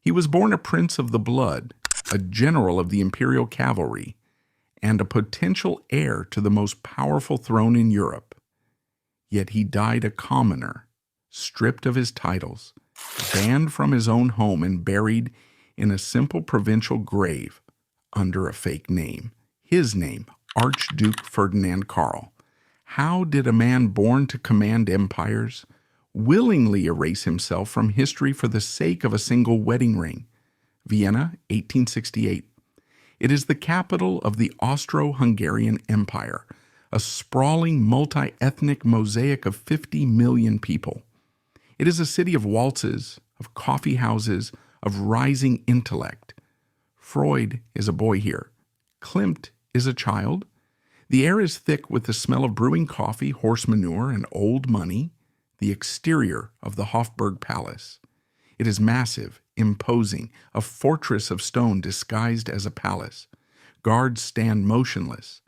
He was born a prince of the blood, a general of the imperial cavalry, and a potential heir to the most powerful throne in Europe. Yet he died a commoner, stripped of his titles, banned from his own home, and buried in a simple provincial grave under a fake name. His name, Archduke Ferdinand Karl. How did a man born to command empires willingly erase himself from history for the sake of a single wedding ring? Vienna, 1868. It is the capital of the Austro-Hungarian Empire, a sprawling multi-ethnic mosaic of 50 million people. It is a city of waltzes, of coffee houses, of rising intellect. Freud is a boy here. Klimt is a child. The air is thick with the smell of brewing coffee, horse manure, and old money. The exterior of the Hofburg Palace. It is massive, imposing, a fortress of stone disguised as a palace. Guards stand motionless.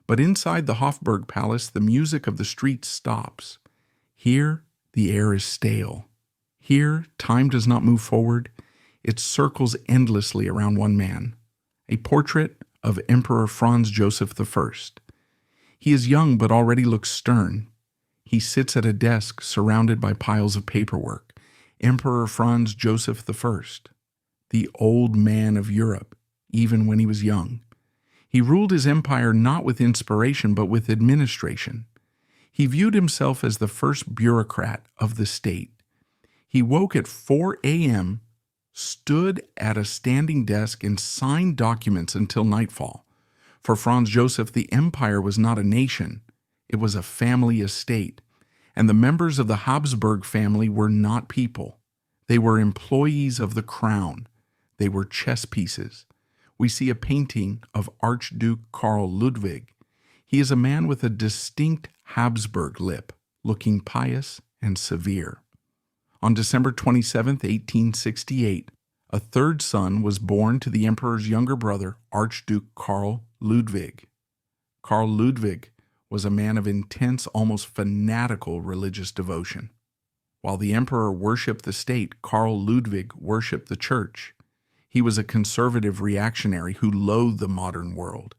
But inside the Hofburg Palace, the music of the streets stops. Here, the air is stale. Here, time does not move forward. It circles endlessly around one man. A portrait of Emperor Franz Joseph I. He is young but already looks stern. He sits at a desk surrounded by piles of paperwork. Emperor Franz Joseph I, the old man of Europe, even when he was young. He ruled his empire not with inspiration but with administration. He viewed himself as the first bureaucrat of the state. He woke at 4 a.m., stood at a standing desk, and signed documents until nightfall. For Franz Joseph, the empire was not a nation. It was a family estate, and the members of the Habsburg family were not people. They were employees of the crown. They were chess pieces. We see a painting of Archduke Karl Ludwig. He is a man with a distinct Habsburg lip, looking pious and severe. On December 27, 1868, a third son was born to the emperor's younger brother, Archduke Karl Ludwig. Karl Ludwig was a man of intense, almost fanatical religious devotion. While the emperor worshipped the state, Karl Ludwig worshipped the church. He was a conservative reactionary who loathed the modern world.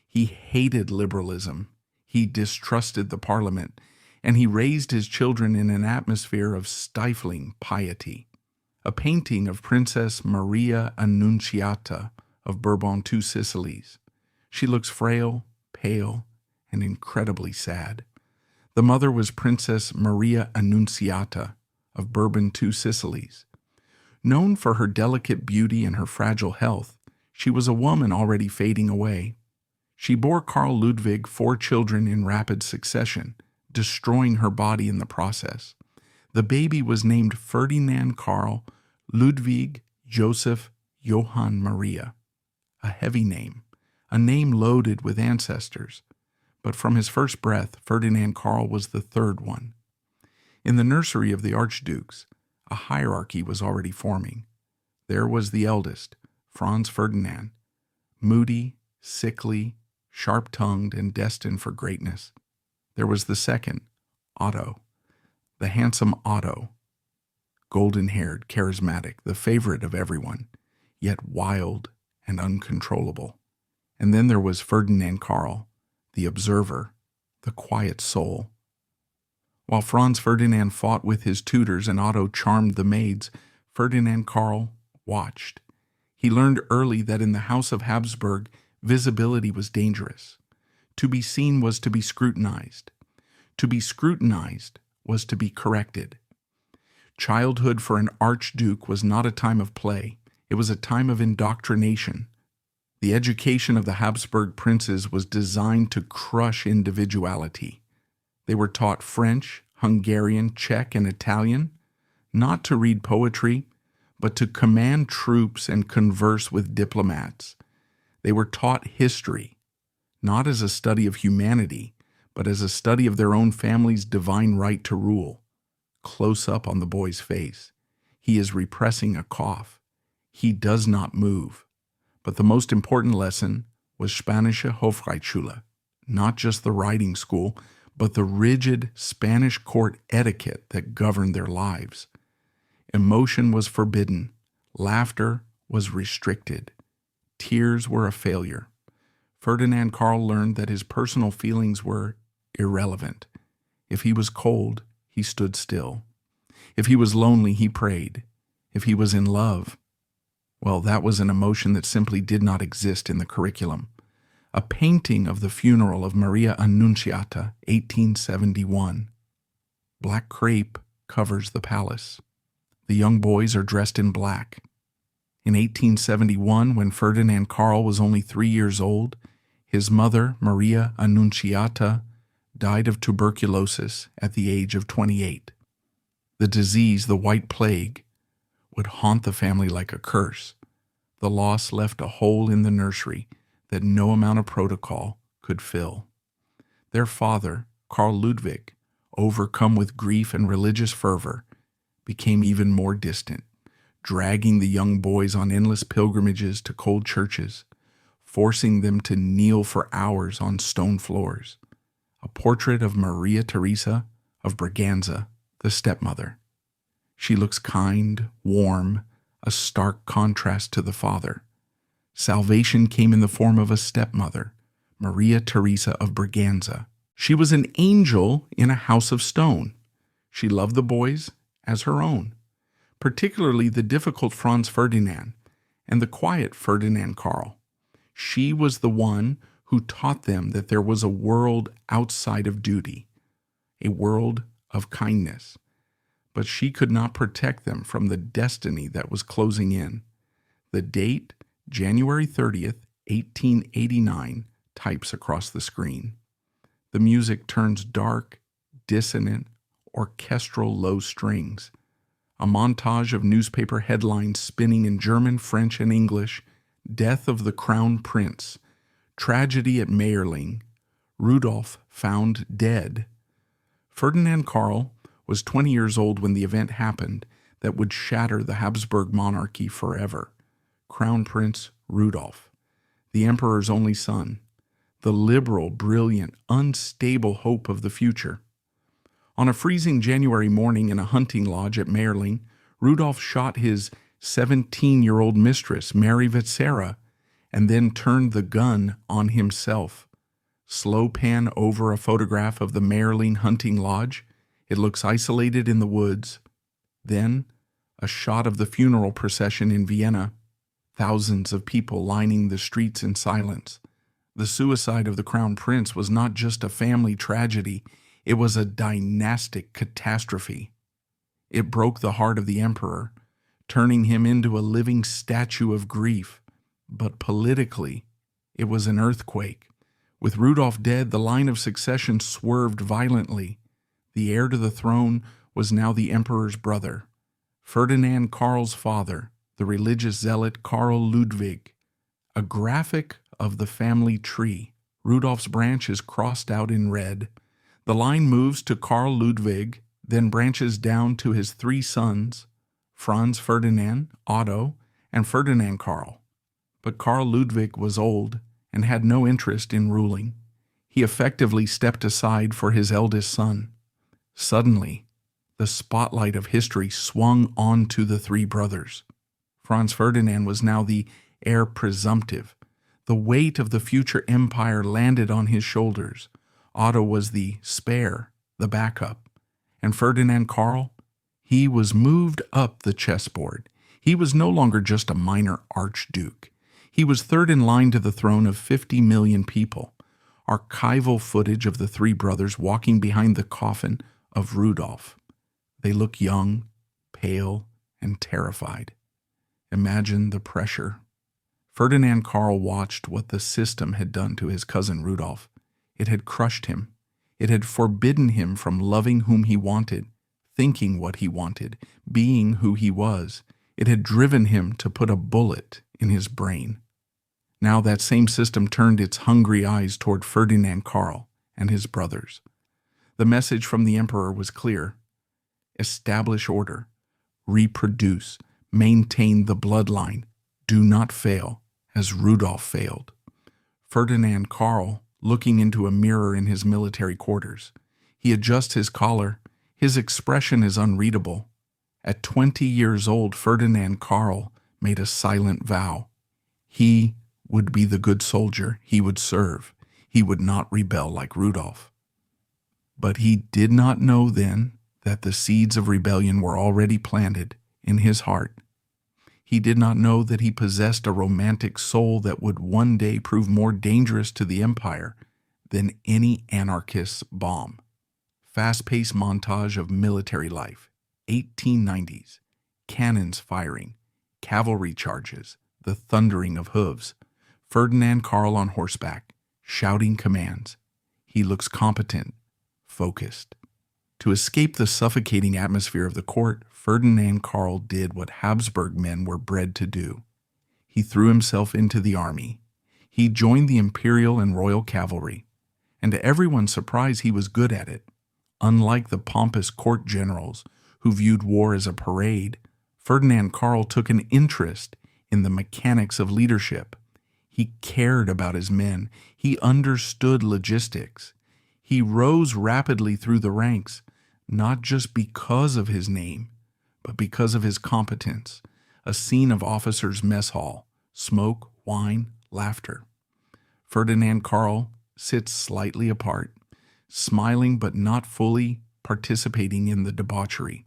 He hated liberalism. He distrusted the parliament, and he raised his children in an atmosphere of stifling piety. A painting of Princess Maria Annunziata of Bourbon Two Sicilies. She looks frail, pale, and incredibly sad. The mother was Princess Maria Annunziata of Bourbon Two Sicilies. Known for her delicate beauty and her fragile health, she was a woman already fading away. She bore Karl Ludwig 4 children in rapid succession, destroying her body in the process. The baby was named Ferdinand Karl Ludwig Joseph Johann Maria, a heavy name, a name loaded with ancestors. But from his first breath, Ferdinand Karl was the third one. In the nursery of the archdukes, a hierarchy was already forming. There was the eldest, Franz Ferdinand, moody, sickly, sharp-tongued, and destined for greatness. There was the second, Otto, the handsome Otto, golden-haired, charismatic, the favorite of everyone, yet wild and uncontrollable. And then there was Ferdinand Karl, the observer, the quiet soul. While Franz Ferdinand fought with his tutors and Otto charmed the maids, Ferdinand Karl watched. He learned early that in the House of Habsburg, visibility was dangerous. To be seen was to be scrutinized. To be scrutinized was to be corrected. Childhood for an archduke was not a time of play. It was a time of indoctrination. The education of the Habsburg princes was designed to crush individuality. They were taught French, Hungarian, Czech, and Italian, not to read poetry, but to command troops and converse with diplomats. They were taught history, not as a study of humanity, but as a study of their own family's divine right to rule. Close up on the boy's face. He is repressing a cough. He does not move. But the most important lesson was Spanische Hofreitschule, not just the riding school, but the rigid Spanish court etiquette that governed their lives. Emotion was forbidden. Laughter was restricted. Tears were a failure. Ferdinand Karl learned that his personal feelings were irrelevant. If he was cold, he stood still. If he was lonely, he prayed. If he was in love, well, that was an emotion that simply did not exist in the curriculum. A painting of the funeral of Maria Annunziata, 1871. Black crepe covers the palace. The young boys are dressed in black. In 1871, when Ferdinand Karl was only 3 years old, his mother, Maria Annunziata, died of tuberculosis at the age of 28. The disease, the White Plague, would haunt the family like a curse. The loss left a hole in the nursery that no amount of protocol could fill. Their father, Karl Ludwig, overcome with grief and religious fervor, became even more distant, dragging the young boys on endless pilgrimages to cold churches, forcing them to kneel for hours on stone floors. A portrait of Maria Theresa of Braganza, the stepmother. She looks kind, warm, a stark contrast to the father. Salvation came in the form of a stepmother, Maria Theresa of Braganza. She was an angel in a house of stone. She loved the boys as her own, particularly the difficult Franz Ferdinand and the quiet Ferdinand Karl. She was the one who taught them that there was a world outside of duty, a world of kindness. But she could not protect them from the destiny that was closing in. The date, January 30th, 1889, types across the screen. The music turns dark, dissonant, orchestral low strings. A montage of newspaper headlines spinning in German, French, and English. Death of the Crown Prince. Tragedy at Mayerling. Rudolf found dead. Ferdinand Karl was 20 years old when the event happened that would shatter the Habsburg monarchy forever. Crown Prince Rudolf, the emperor's only son, the liberal, brilliant, unstable hope of the future. On a freezing January morning in a hunting lodge at Mayerling, Rudolf shot his 17-year-old mistress, Mary Vetsera, and then turned the gun on himself. Slow pan over a photograph of the Mayerling hunting lodge. It looks isolated in the woods. Then, a shot of the funeral procession in Vienna. Thousands of people lining the streets in silence. The suicide of the Crown Prince was not just a family tragedy, it was a dynastic catastrophe. It broke the heart of the emperor, turning him into a living statue of grief. But politically, it was an earthquake. With Rudolf dead, the line of succession swerved violently. The heir to the throne was now the emperor's brother, Ferdinand Karl's father, the religious zealot Karl Ludwig. A graphic of the family tree. Rudolf's branch is crossed out in red. The line moves to Karl Ludwig, then branches down to his 3 sons, Franz Ferdinand, Otto, and Ferdinand Karl. But Karl Ludwig was old and had no interest in ruling. He effectively stepped aside for his eldest son. Suddenly, the spotlight of history swung onto the 3 brothers. Franz Ferdinand was now the heir presumptive. The weight of the future empire landed on his shoulders. Otto was the spare, the backup. And Ferdinand Karl, he was moved up the chessboard. He was no longer just a minor archduke. He was third in line to the throne of 50 million people. Archival footage of the 3 brothers walking behind the coffin of Rudolf. They look young, pale, and terrified. Imagine the pressure. Ferdinand Karl watched what the system had done to his cousin Rudolf. It had crushed him. It had forbidden him from loving whom he wanted, thinking what he wanted, being who he was. It had driven him to put a bullet in his brain. Now that same system turned its hungry eyes toward Ferdinand Karl and his brothers. The message from the emperor was clear. Establish order. Reproduce. Maintain the bloodline. Do not fail, as Rudolf failed. Ferdinand Karl, looking into a mirror in his military quarters. He adjusts his collar. His expression is unreadable. At 20 years old, Ferdinand Karl made a silent vow. He would be the good soldier, he would serve, he would not rebel like Rudolf. But he did not know then that the seeds of rebellion were already planted in his heart. He did not know that he possessed a romantic soul that would one day prove more dangerous to the empire than any anarchist's bomb. Fast-paced montage of military life, 1890s, cannons firing, cavalry charges, the thundering of hooves, Ferdinand Karl on horseback, shouting commands. He looks competent, focused. To escape the suffocating atmosphere of the court, Ferdinand Karl did what Habsburg men were bred to do. He threw himself into the army. He joined the imperial and royal cavalry, and to everyone's surprise, he was good at it. Unlike the pompous court generals who viewed war as a parade, Ferdinand Karl took an interest in the mechanics of leadership. He cared about his men. He understood logistics. He rose rapidly through the ranks, not just because of his name, but because of his competence. A scene of officers' mess hall, smoke, wine, laughter. Ferdinand Karl sits slightly apart, smiling but not fully participating in the debauchery.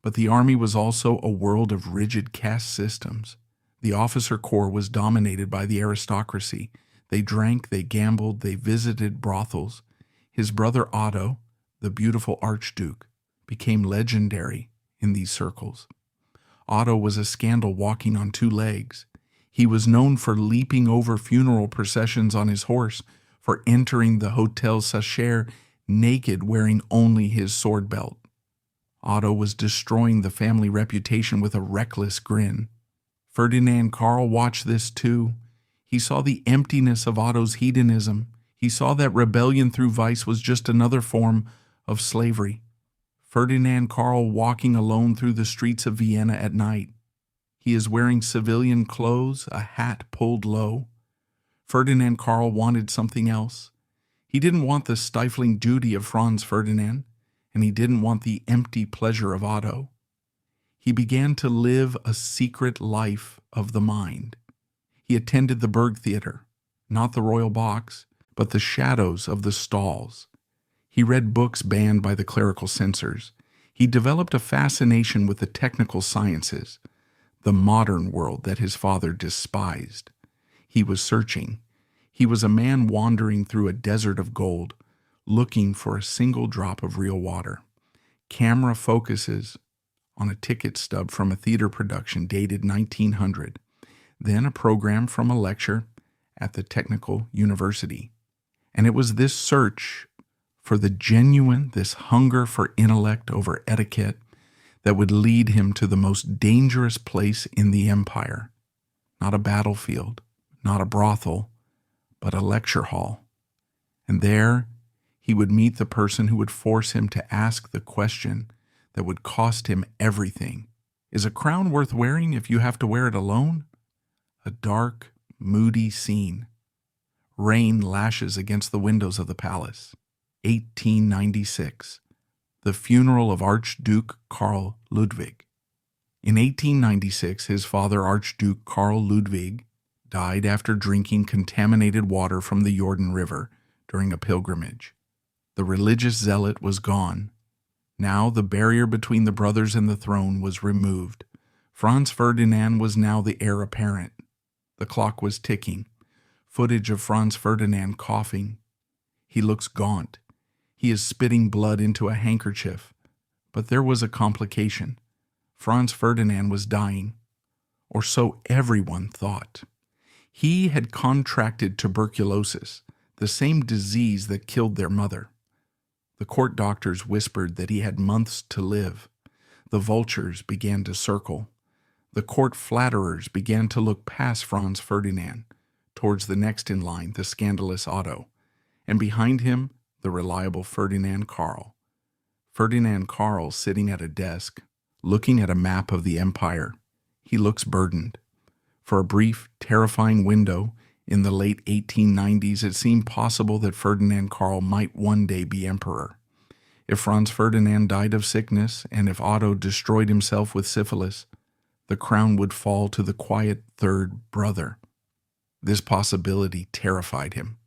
But the army was also a world of rigid caste systems. The officer corps was dominated by the aristocracy. They drank, they gambled, they visited brothels. His brother Otto, the beautiful Archduke, became legendary in these circles. Otto was a scandal walking on two legs. He was known for leaping over funeral processions on his horse, for entering the Hotel Sacher naked, wearing only his sword belt. Otto was destroying the family reputation with a reckless grin. Ferdinand Karl watched this too. He saw the emptiness of Otto's hedonism. He saw that rebellion through vice was just another form of slavery. Ferdinand Karl walking alone through the streets of Vienna at night. He is wearing civilian clothes, a hat pulled low. Ferdinand Karl wanted something else. He didn't want the stifling duty of Franz Ferdinand, and he didn't want the empty pleasure of Otto. He began to live a secret life of the mind. He attended the Burg Theater, not the royal box, but the shadows of the stalls. He read books banned by the clerical censors. He developed a fascination with the technical sciences, the modern world that his father despised. He was searching. He was a man wandering through a desert of gold, looking for a single drop of real water. Camera focuses on a ticket stub from a theater production dated 1900, then a program from a lecture at the Technical University. And it was this search for the genuine, this hunger for intellect over etiquette, that would lead him to the most dangerous place in the empire. Not a battlefield, not a brothel, but a lecture hall. And there he would meet the person who would force him to ask the question that would cost him everything. Is a crown worth wearing if you have to wear it alone? A dark, moody scene. Rain lashes against the windows of the palace. 1896. The funeral of Archduke Karl Ludwig. In 1896, his father, Archduke Karl Ludwig, died after drinking contaminated water from the Jordan River during a pilgrimage. The religious zealot was gone. Now the barrier between the brothers and the throne was removed. Franz Ferdinand was now the heir apparent. The clock was ticking. Footage of Franz Ferdinand coughing. He looks gaunt. He is spitting blood into a handkerchief. But there was a complication. Franz Ferdinand was dying, or so everyone thought. He had contracted tuberculosis, the same disease that killed their mother. The court doctors whispered that he had months to live. The vultures began to circle. The court flatterers began to look past Franz Ferdinand, towards the next in line, the scandalous Otto, and behind him, the reliable Ferdinand Karl. Ferdinand Karl sitting at a desk, looking at a map of the empire. He looks burdened. For a brief, terrifying window in the late 1890s, it seemed possible that Ferdinand Karl might one day be emperor. If Franz Ferdinand died of sickness, and if Otto destroyed himself with syphilis, the crown would fall to the quiet third brother. This possibility terrified him.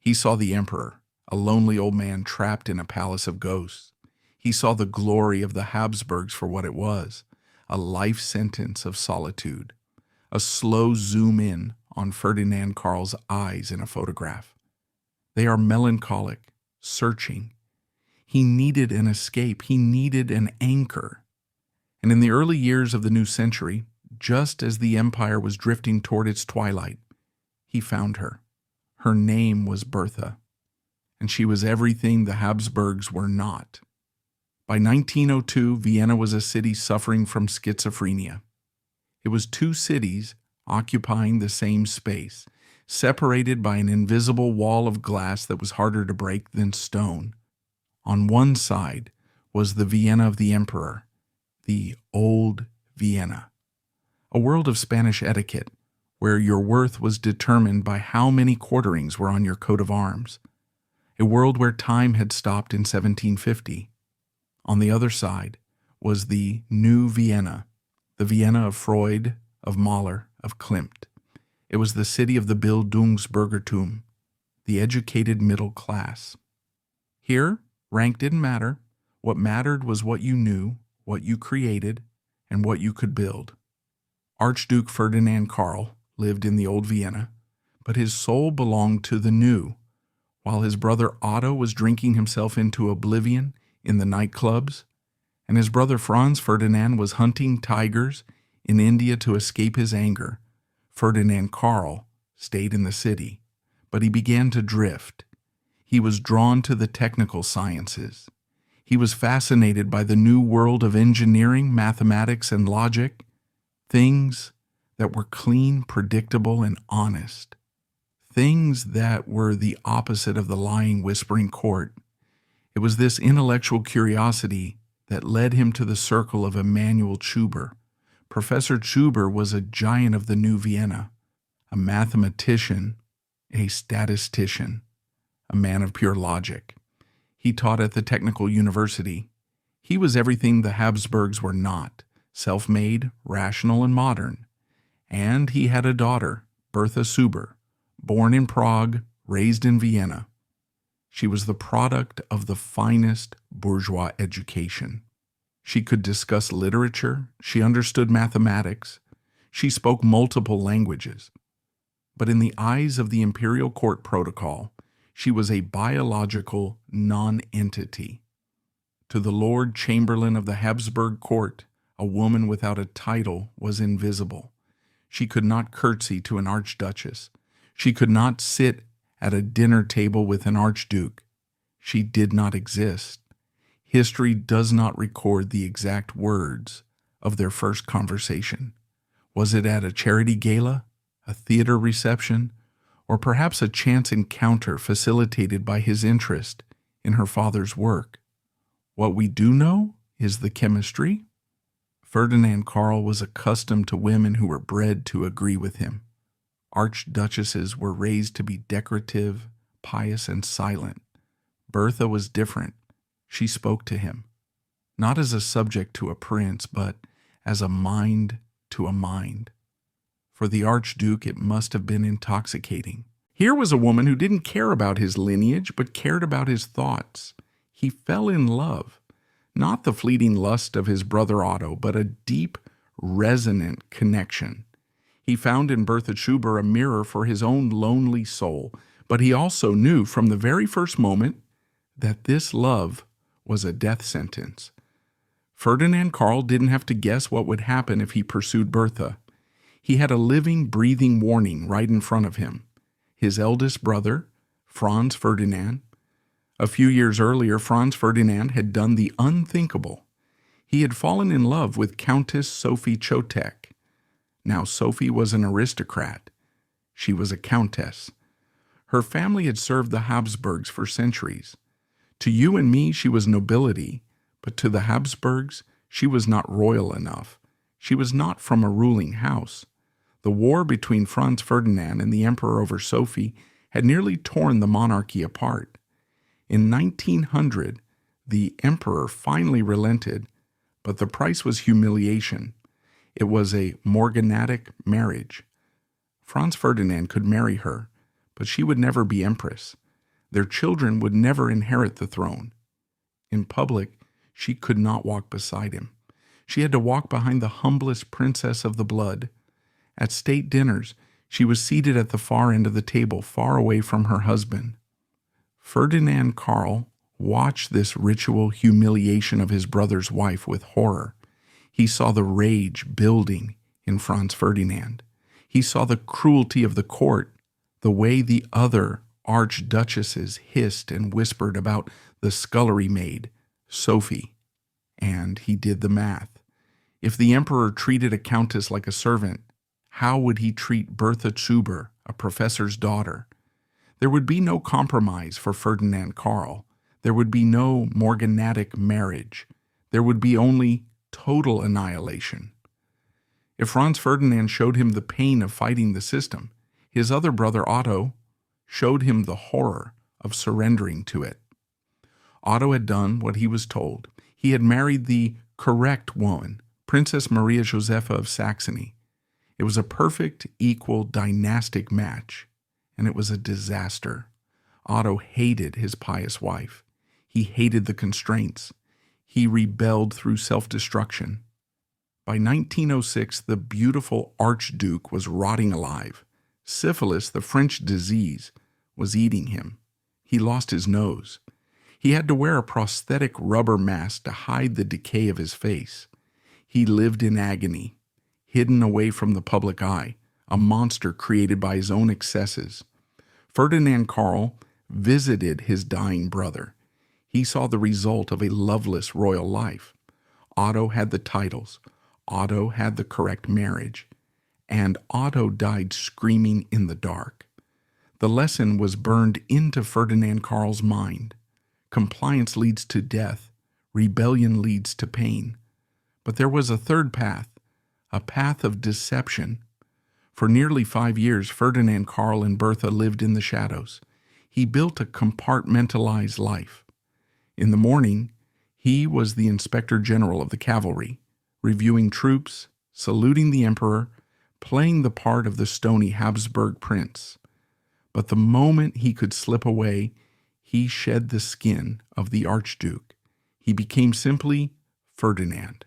He saw the emperor, a lonely old man trapped in a palace of ghosts. He saw the glory of the Habsburgs for what it was, a life sentence of solitude, a slow zoom in on Ferdinand Karl's eyes in a photograph. They are melancholic, searching. He needed an escape. He needed an anchor. And in the early years of the new century, just as the empire was drifting toward its twilight, he found her. Her name was Bertha, and she was everything the Habsburgs were not. By 1902, Vienna was a city suffering from schizophrenia. It was two cities occupying the same space, separated by an invisible wall of glass that was harder to break than stone. On one side was the Vienna of the emperor, the old Vienna, a world of Spanish etiquette, where your worth was determined by how many quarterings were on your coat of arms, a world where time had stopped in 1750. On the other side was the new Vienna, the Vienna of Freud, of Mahler, of Klimt. It was the city of the Bildungsbürgertum, the educated middle class. Here, rank didn't matter. What mattered was what you knew, what you created, and what you could build. Archduke Ferdinand Karl lived in the old Vienna, but his soul belonged to the new, while his brother Otto was drinking himself into oblivion in the nightclubs, and his brother Franz Ferdinand was hunting tigers in India to escape his anger. Ferdinand Karl stayed in the city, but he began to drift. He was drawn to the technical sciences. He was fascinated by the new world of engineering, mathematics, and logic, things that were clean, predictable, and honest, things that were the opposite of the lying, whispering court. It was this intellectual curiosity that led him to the circle of Emanuel Zuber. Professor Zuber was a giant of the new Vienna, a mathematician, a statistician, a man of pure logic. He taught at the Technical University. He was everything the Habsburgs were not, self-made, rational, and modern. And he had a daughter, Bertha Zuber, born in Prague, raised in Vienna. She was the product of the finest bourgeois education. She could discuss literature, she understood mathematics, she spoke multiple languages. But in the eyes of the imperial court protocol, she was a biological non-entity. To the Lord Chamberlain of the Habsburg court, a woman without a title was invisible. She could not curtsy to an archduchess. She could not sit at a dinner table with an archduke. She did not exist. History does not record the exact words of their first conversation. Was it at a charity gala, a theater reception, or perhaps a chance encounter facilitated by his interest in her father's work? What we do know is the chemistry. Ferdinand Karl was accustomed to women who were bred to agree with him. Archduchesses were raised to be decorative, pious, and silent. Bertha was different. She spoke to him, not as a subject to a prince, but as a mind to a mind. For the Archduke, it must have been intoxicating. Here was a woman who didn't care about his lineage, but cared about his thoughts. He fell in love, not the fleeting lust of his brother Otto, but a deep, resonant connection. He found in Bertha Zuber a mirror for his own lonely soul, but he also knew from the very first moment that this love was a death sentence. Ferdinand Karl didn't have to guess what would happen if he pursued Bertha. He had a living, breathing warning right in front of him. His eldest brother, Franz Ferdinand. A few years earlier, Franz Ferdinand had done the unthinkable. He had fallen in love with Countess Sophie Chotek. Now, Sophie was an aristocrat. She was a countess. Her family had served the Habsburgs for centuries. To you and me, she was nobility, but to the Habsburgs, she was not royal enough. She was not from a ruling house. The war between Franz Ferdinand and the emperor over Sophie had nearly torn the monarchy apart. In 1900, the emperor finally relented, but the price was humiliation. It was a morganatic marriage. Franz Ferdinand could marry her, but she would never be empress. Their children would never inherit the throne. In public, she could not walk beside him. She had to walk behind the humblest princess of the blood. At state dinners, she was seated at the far end of the table, far away from her husband. Ferdinand Karl watched this ritual humiliation of his brother's wife with horror. He saw the rage building in Franz Ferdinand. He saw the cruelty of the court, the way the other archduchesses hissed and whispered about the scullery maid, Sophie. And he did the math. If the emperor treated a countess like a servant, how would he treat Bertha, a professor's daughter? There would be no compromise for Ferdinand Karl. There would be no morganatic marriage. There would be only total annihilation. If Franz Ferdinand showed him the pain of fighting the system, his other brother Otto showed him the horror of surrendering to it. Otto had done what he was told. He had married the correct woman, Princess Maria Josepha of Saxony. It was a perfect, equal, dynastic match, and it was a disaster. Otto hated his pious wife. He hated the constraints. He rebelled through self-destruction. By 1906, the beautiful Archduke was rotting alive. Syphilis, the French disease, was eating him. He lost his nose. He had to wear a prosthetic rubber mask to hide the decay of his face. He lived in agony, hidden away from the public eye, a monster created by his own excesses. Ferdinand Karl visited his dying brother. He saw the result of a loveless royal life. Otto had the titles. Otto had the correct marriage. And Otto died screaming in the dark. The lesson was burned into Ferdinand Karl's mind. Compliance leads to death. Rebellion leads to pain. But there was a third path, a path of deception. For nearly 5 years, Ferdinand Karl and Bertha lived in the shadows. He built a compartmentalized life. In the morning, he was the inspector general of the cavalry, reviewing troops, saluting the emperor, playing the part of the stony Habsburg prince. But the moment he could slip away, he shed the skin of the Archduke. He became simply Ferdinand.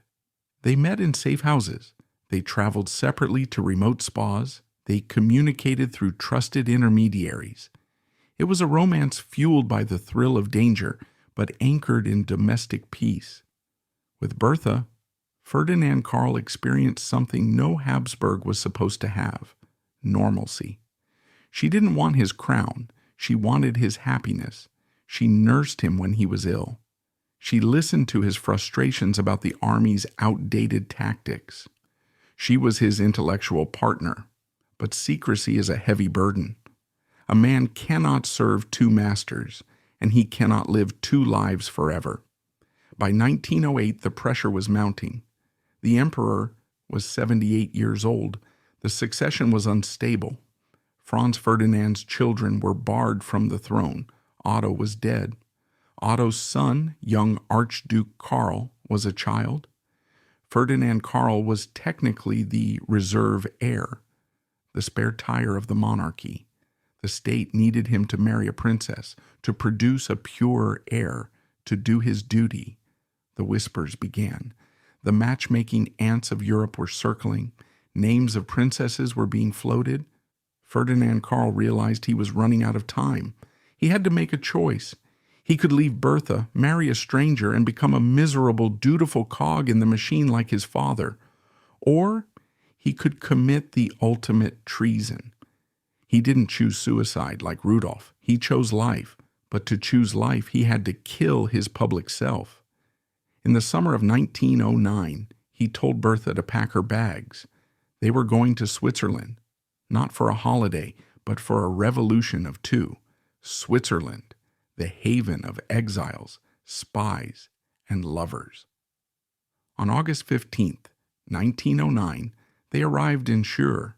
They met in safe houses. They traveled separately to remote spas. They communicated through trusted intermediaries. It was a romance fueled by the thrill of danger, but anchored in domestic peace. With Bertha, Ferdinand Karl experienced something no Habsburg was supposed to have: normalcy. She didn't want his crown. She wanted his happiness. She nursed him when he was ill. She listened to his frustrations about the army's outdated tactics. She was his intellectual partner, but secrecy is a heavy burden. A man cannot serve two masters, and he cannot live two lives forever. By 1908, the pressure was mounting. The emperor was 78 years old. The succession was unstable. Franz Ferdinand's children were barred from the throne. Otto was dead. Otto's son, young Archduke Karl, was a child. Ferdinand Karl was technically the reserve heir, the spare tire of the monarchy. The state needed him to marry a princess, to produce a pure heir, to do his duty. The whispers began. The matchmaking ants of Europe were circling. Names of princesses were being floated. Ferdinand Karl realized he was running out of time. He had to make a choice. He could leave Bertha, marry a stranger, and become a miserable, dutiful cog in the machine like his father. Or he could commit the ultimate treason. He didn't choose suicide like Rudolph. He chose life. But to choose life, he had to kill his public self. In the summer of 1909, he told Bertha to pack her bags. They were going to Switzerland, not for a holiday, but for a revolution of two. Switzerland, the haven of exiles, spies, and lovers. On August 15th, 1909, they arrived in Schur.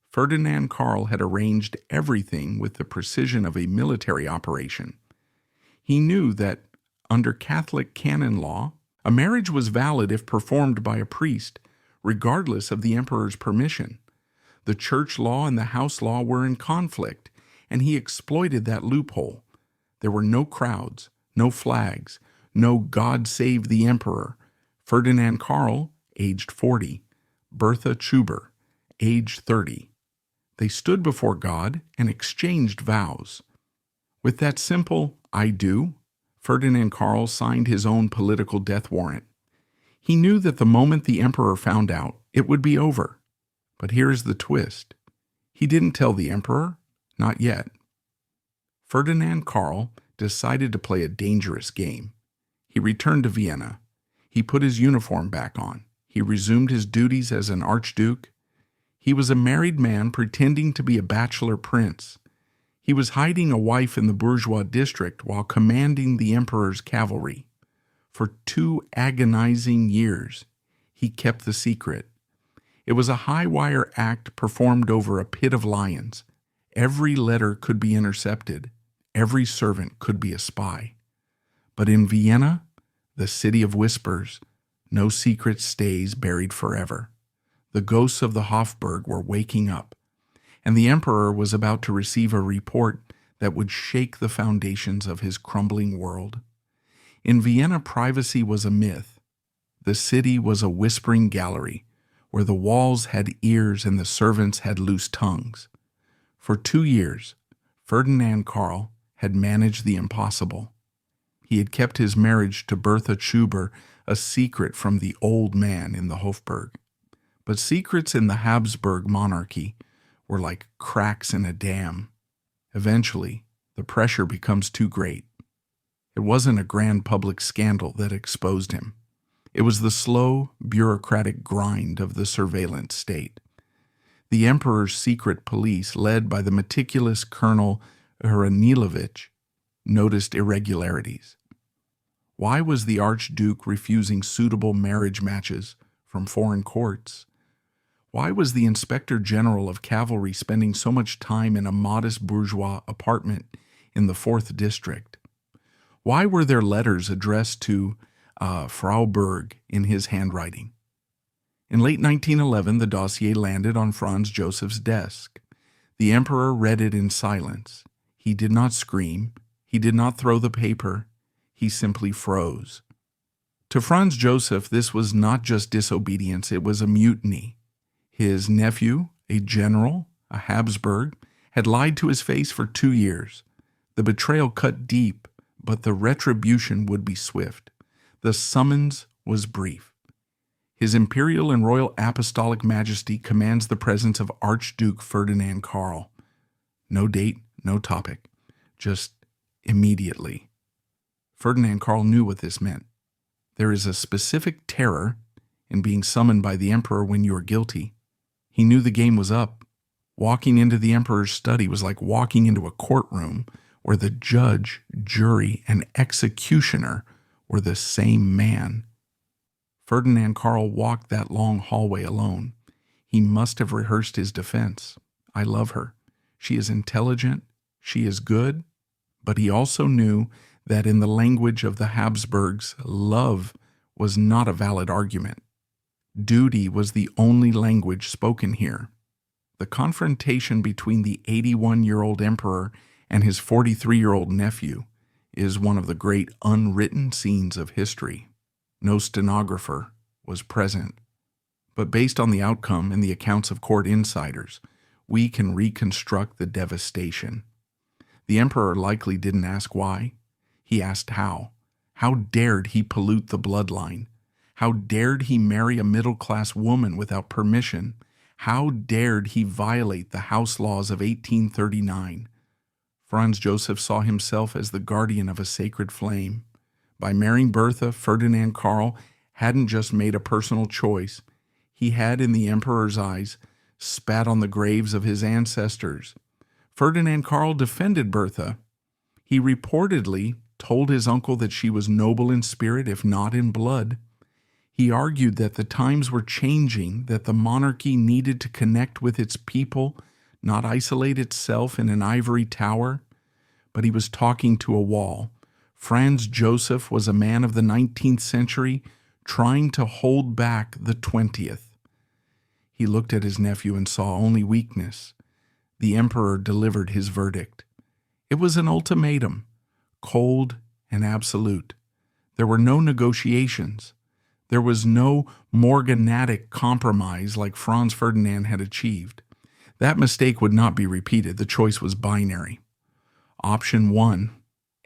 Ferdinand Karl had arranged everything with the precision of a military operation. He knew that, under Catholic canon law, a marriage was valid if performed by a priest, regardless of the emperor's permission. The church law and the house law were in conflict, and he exploited that loophole. There were no crowds, no flags, no God save the emperor. Ferdinand Karl, aged 40, Bertha, aged 30. They stood before God and exchanged vows. With that simple "I do," Ferdinand Karl signed his own political death warrant. He knew that the moment the emperor found out, it would be over. But here's the twist. He didn't tell the emperor, not yet. Ferdinand Karl decided to play a dangerous game. He returned to Vienna. He put his uniform back on. He resumed his duties as an archduke. He was a married man pretending to be a bachelor prince. He was hiding a wife in the bourgeois district while commanding the emperor's cavalry. For 2 agonizing years, he kept the secret. It was a high-wire act performed over a pit of lions. Every letter could be intercepted. Every servant could be a spy. But in Vienna, the city of whispers, no secret stays buried forever. The ghosts of the Hofburg were waking up, and the emperor was about to receive a report that would shake the foundations of his crumbling world. In Vienna, privacy was a myth. The city was a whispering gallery, where the walls had ears and the servants had loose tongues. For 2 years, Ferdinand Karl had managed the impossible. He had kept his marriage to Bertha a secret from the old man in the Hofburg. But secrets in the Habsburg monarchy were like cracks in a dam. Eventually, the pressure becomes too great. It wasn't a grand public scandal that exposed him. It was the slow, bureaucratic grind of the surveillance state. The emperor's secret police, led by the meticulous Colonel Hranielovich, noticed irregularities. Why was the Archduke refusing suitable marriage matches from foreign courts? Why was the Inspector General of Cavalry spending so much time in a modest bourgeois apartment in the 4th District? Why were there letters addressed to Frau Burg in his handwriting? In late 1911, the dossier landed on Franz Joseph's desk. The emperor read it in silence. He did not scream. He did not throw the paper. He simply froze. To Franz Joseph, this was not just disobedience, it was a mutiny. His nephew, a general, a Habsburg, had lied to his face for 2 years. The betrayal cut deep, but the retribution would be swift. The summons was brief. His imperial and royal apostolic majesty commands the presence of Archduke Ferdinand Karl. No date, no topic, just immediately. Ferdinand Karl knew what this meant. There is a specific terror in being summoned by the emperor when you are guilty. He knew the game was up. Walking into the emperor's study was like walking into a courtroom where the judge, jury, and executioner were the same man. Ferdinand Karl walked that long hallway alone. He must have rehearsed his defense. I love her. She is intelligent. She is good. But he also knew that in the language of the Habsburgs, love was not a valid argument. Duty was the only language spoken here. The confrontation between the 81-year-old emperor and his 43-year-old nephew is one of the great unwritten scenes of history. No stenographer was present. But based on the outcome and the accounts of court insiders, we can reconstruct the devastation. The emperor likely didn't ask why. He asked how. How dared he pollute the bloodline? How dared he marry a middle-class woman without permission? How dared he violate the house laws of 1839? Franz Joseph saw himself as the guardian of a sacred flame. By marrying Bertha, Ferdinand Karl hadn't just made a personal choice. He had, in the emperor's eyes, spat on the graves of his ancestors. Ferdinand Karl defended Bertha. He reportedly told his uncle that she was noble in spirit, if not in blood. He argued that the times were changing, that the monarchy needed to connect with its people, not isolate itself in an ivory tower. But he was talking to a wall. Franz Joseph was a man of the 19th century trying to hold back the 20th. He looked at his nephew and saw only weakness. The emperor delivered his verdict. It was an ultimatum, cold and absolute. There were no negotiations. There was no morganatic compromise like Franz Ferdinand had achieved. That mistake would not be repeated. The choice was binary. Option 1,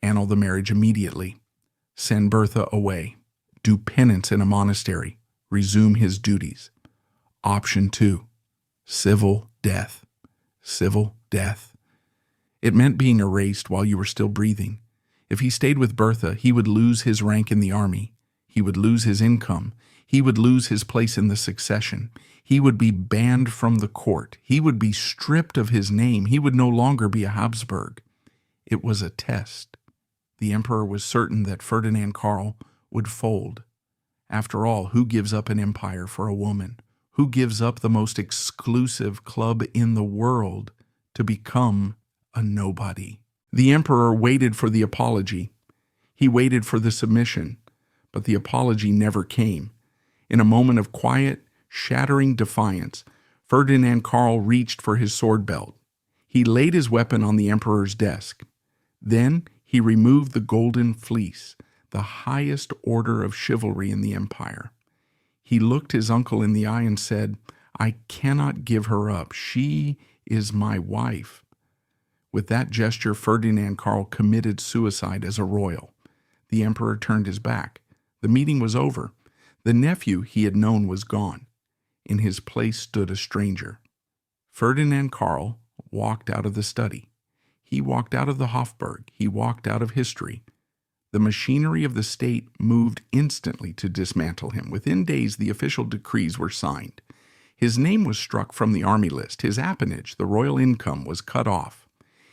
annul the marriage immediately. Send Bertha away. Do penance in a monastery. Resume his duties. Option 2, civil death. Civil death. It meant being erased while you were still breathing. If he stayed with Bertha, he would lose his rank in the army. He would lose his income. He would lose his place in the succession. He would be banned from the court. He would be stripped of his name. He would no longer be a Habsburg. It was a test. The emperor was certain that Ferdinand Karl would fold. After all, who gives up an empire for a woman? Who gives up the most exclusive club in the world to become a nobody? The emperor waited for the apology. He waited for the submission, but the apology never came. In a moment of quiet, shattering defiance, Ferdinand Karl reached for his sword belt. He laid his weapon on the emperor's desk. Then he removed the golden fleece, the highest order of chivalry in the empire. He looked his uncle in the eye and said, "I cannot give her up. She is my wife." With that gesture, Ferdinand Karl committed suicide as a royal. The emperor turned his back. The meeting was over. The nephew he had known was gone. In his place stood a stranger. Ferdinand Karl walked out of the study. He walked out of the Hofburg. He walked out of history. The machinery of the state moved instantly to dismantle him. Within days, the official decrees were signed. His name was struck from the army list. His appanage, the royal income, was cut off.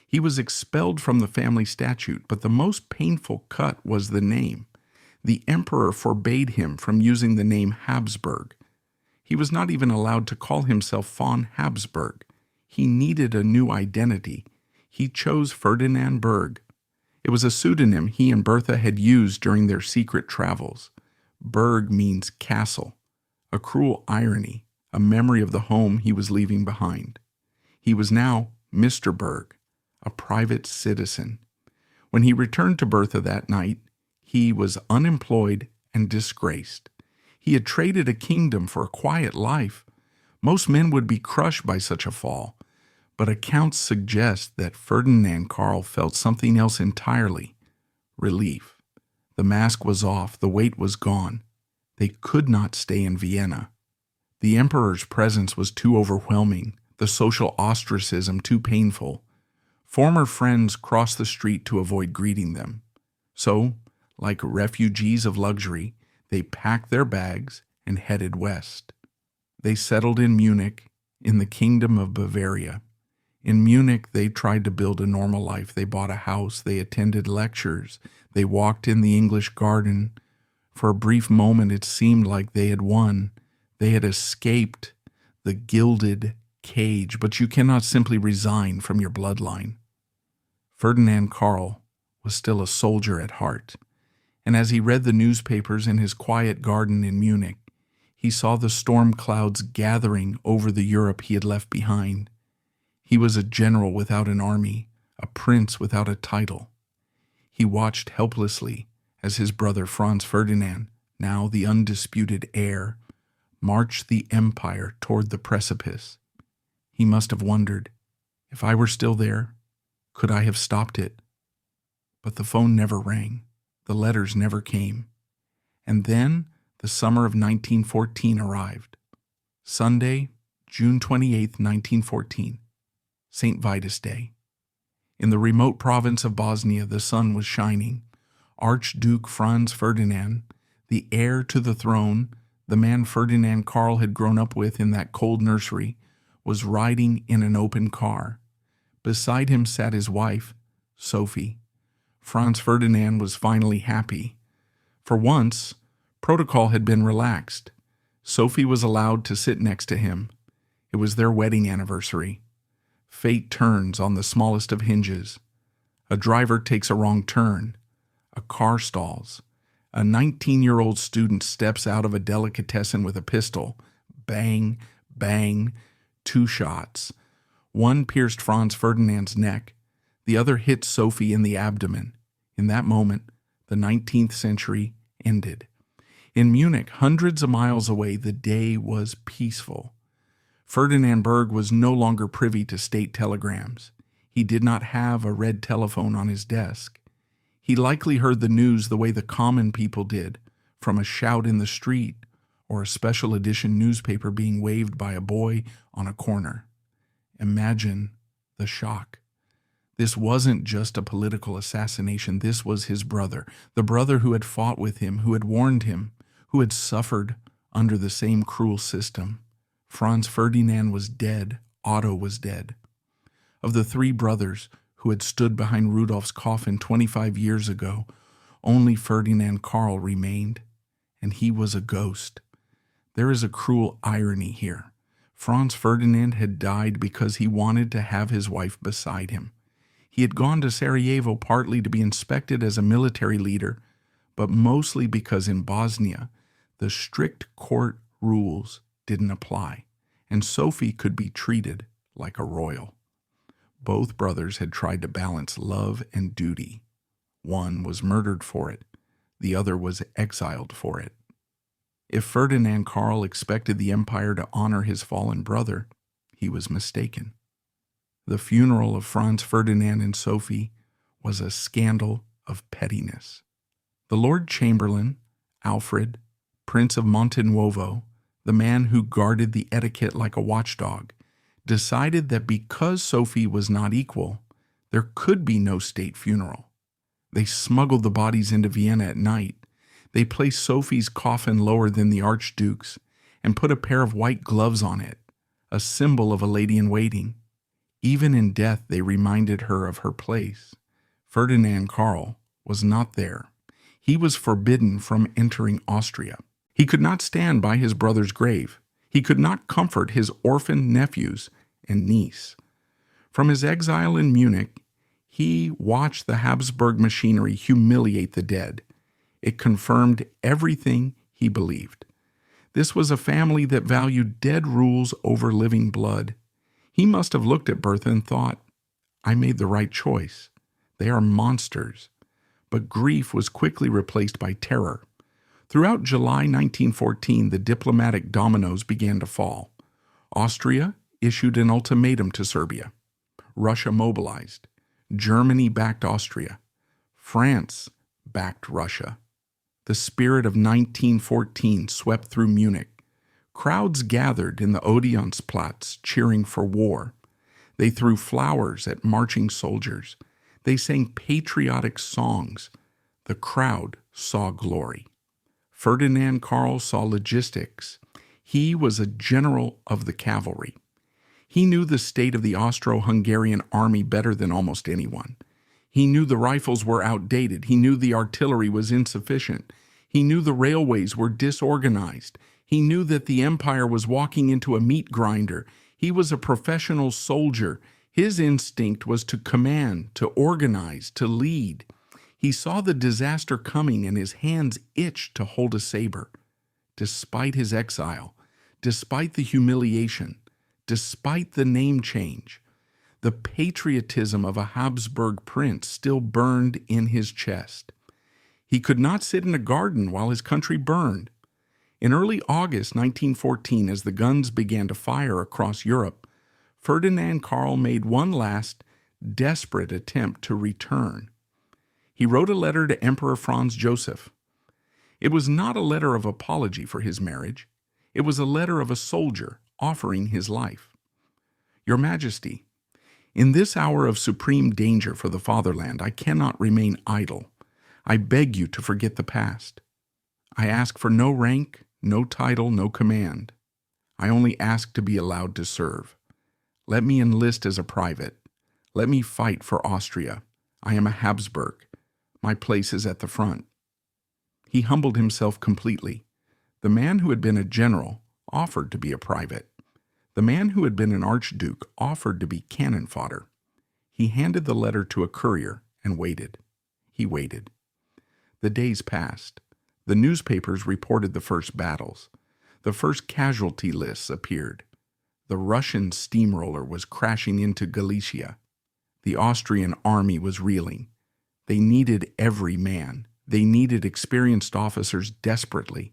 He was expelled from the family statute, but the most painful cut was the name. The emperor forbade him from using the name Habsburg. He was not even allowed to call himself von Habsburg. He needed a new identity. He chose Ferdinand Burg. It was a pseudonym he and Bertha had used during their secret travels. Burg means castle, a cruel irony, a memory of the home he was leaving behind. He was now Mr. Burg, a private citizen. When he returned to Bertha that night, he was unemployed and disgraced. He had traded a kingdom for a quiet life. Most men would be crushed by such a fall, but accounts suggest that Ferdinand Karl felt something else entirely: relief. The mask was off, the weight was gone. They could not stay in Vienna. The emperor's presence was too overwhelming, the social ostracism too painful. Former friends crossed the street to avoid greeting them. So, like refugees of luxury, they packed their bags and headed west. They settled in Munich, in the Kingdom of Bavaria. In Munich, they tried to build a normal life. They bought a house, they attended lectures, they walked in the English garden. For a brief moment, it seemed like they had won. They had escaped the gilded cage, but you cannot simply resign from your bloodline. Ferdinand Karl was still a soldier at heart, and as he read the newspapers in his quiet garden in Munich, he saw the storm clouds gathering over the Europe he had left behind. He was a general without an army, a prince without a title. He watched helplessly as his brother Franz Ferdinand, now the undisputed heir, marched the empire toward the precipice. He must have wondered, if I were still there, could I have stopped it? But the phone never rang. The letters never came. And then the summer of 1914 arrived. Sunday, June 28, 1914, St. Vitus Day. In the remote province of Bosnia, the sun was shining. Archduke Franz Ferdinand, the heir to the throne, the man Ferdinand Karl had grown up with in that cold nursery, was riding in an open car. Beside him sat his wife, Sophie. Franz Ferdinand was finally happy. For once, protocol had been relaxed. Sophie was allowed to sit next to him. It was their wedding anniversary. Fate turns on the smallest of hinges. A driver takes a wrong turn. A car stalls. A 19-year-old student steps out of a delicatessen with a pistol. Bang, Bang! 2 shots. One pierced Franz Ferdinand's neck. The other hit Sophie in the abdomen. In that moment, the 19th century ended. In Munich, hundreds of miles away, the day was peaceful. Ferdinand Burg was no longer privy to state telegrams. He did not have a red telephone on his desk. He likely heard the news the way the common people did, from a shout in the street or a special edition newspaper being waved by a boy on a corner. Imagine the shock. This wasn't just a political assassination. This was his brother, the brother who had fought with him, who had warned him, who had suffered under the same cruel system. Franz Ferdinand was dead. Otto was dead. Of the 3 brothers who had stood behind Rudolph's coffin 25 years ago, only Ferdinand Karl remained, and he was a ghost. There is a cruel irony here. Franz Ferdinand had died because he wanted to have his wife beside him. He had gone to Sarajevo partly to be inspected as a military leader, but mostly because in Bosnia, the strict court rules didn't apply, and Sophie could be treated like a royal. Both brothers had tried to balance love and duty. One was murdered for it. The other was exiled for it. If Ferdinand Karl expected the empire to honor his fallen brother, he was mistaken. The funeral of Franz Ferdinand and Sophie was a scandal of pettiness. The Lord Chamberlain, Alfred, Prince of Montenuovo, the man who guarded the etiquette like a watchdog, decided that because Sophie was not equal, there could be no state funeral. They smuggled the bodies into Vienna at night. They placed Sophie's coffin lower than the Archduke's and put a pair of white gloves on it, a symbol of a lady-in-waiting. Even in death, they reminded her of her place. Ferdinand Karl was not there. He was forbidden from entering Austria. He could not stand by his brother's grave. He could not comfort his orphaned nephews and niece. From his exile in Munich, he watched the Habsburg machinery humiliate the dead. It confirmed everything he believed. This was a family that valued dead rules over living blood. He must have looked at Bertha and thought, I made the right choice. They are monsters. But grief was quickly replaced by terror. Throughout July 1914, the diplomatic dominoes began to fall. Austria issued an ultimatum to Serbia. Russia mobilized. Germany backed Austria. France backed Russia. The spirit of 1914 swept through Munich. Crowds gathered in the Odeonsplatz cheering for war. They threw flowers at marching soldiers. They sang patriotic songs. The crowd saw glory. Ferdinand Karl saw logistics. He was a general of the cavalry. He knew the state of the Austro-Hungarian army better than almost anyone. He knew the rifles were outdated. He knew the artillery was insufficient. He knew the railways were disorganized. He knew that the empire was walking into a meat grinder. He was a professional soldier. His instinct was to command, to organize, to lead. He saw the disaster coming and his hands itched to hold a saber. Despite his exile, despite the humiliation, despite the name change, the patriotism of a Habsburg prince still burned in his chest. He could not sit in a garden while his country burned. In early August 1914, as the guns began to fire across Europe, Ferdinand Karl made one last, desperate attempt to return. He wrote a letter to Emperor Franz Joseph. It was not a letter of apology for his marriage. It was a letter of a soldier offering his life. Your Majesty, in this hour of supreme danger for the fatherland, I cannot remain idle. I beg you to forget the past. I ask for no rank, no title, no command. I only ask to be allowed to serve. Let me enlist as a private. Let me fight for Austria. I am a Habsburg. My place is at the front. He humbled himself completely. The man who had been a general offered to be a private. The man who had been an archduke offered to be cannon fodder. He handed the letter to a courier and waited. He waited. The days passed. The newspapers reported the first battles. The first casualty lists appeared. The Russian steamroller was crashing into Galicia. The Austrian army was reeling. They needed every man. They needed experienced officers desperately.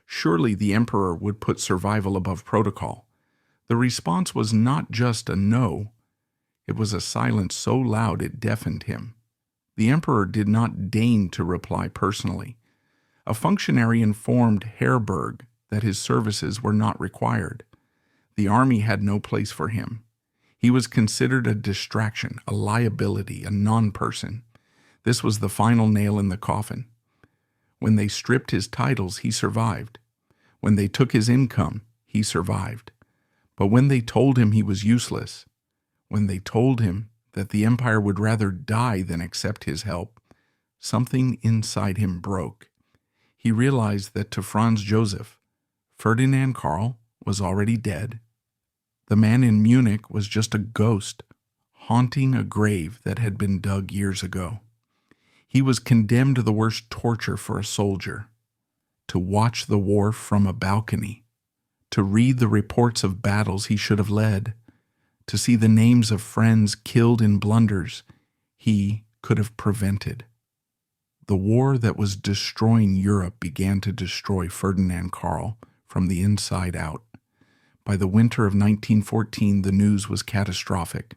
Surely the emperor would put survival above protocol. The response was not just a no. It was a silence so loud it deafened him. The emperor did not deign to reply personally. A functionary informed Hofburg that his services were not required. The army had no place for him. He was considered a distraction, a liability, a non-person. This was the final nail in the coffin. When they stripped his titles, he survived. When they took his income, he survived. But when they told him he was useless, when they told him that the empire would rather die than accept his help, something inside him broke. He realized that to Franz Joseph, Ferdinand Karl was already dead. The man in Munich was just a ghost, haunting a grave that had been dug years ago. He was condemned to the worst torture for a soldier: to watch the war from a balcony, to read the reports of battles he should have led, to see the names of friends killed in blunders he could have prevented. The war that was destroying Europe began to destroy Ferdinand Karl from the inside out. By the winter of 1914, the news was catastrophic.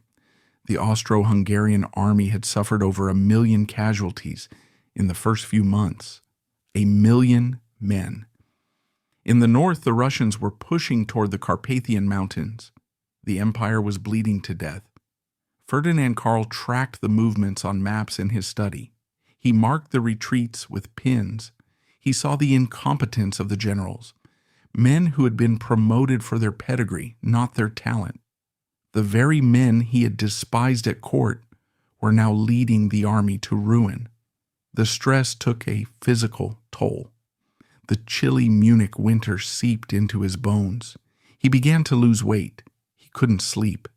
The Austro-Hungarian army had suffered over 1 million casualties in the first few months. 1 million men. In the north, the Russians were pushing toward the Carpathian Mountains. The empire was bleeding to death. Ferdinand Karl tracked the movements on maps in his study. He marked the retreats with pins. He saw the incompetence of the generals, men who had been promoted for their pedigree, not their talent. The very men he had despised at court were now leading the army to ruin. The stress took a physical toll. The chilly Munich winter seeped into his bones. He began to lose weight. He couldn't sleep.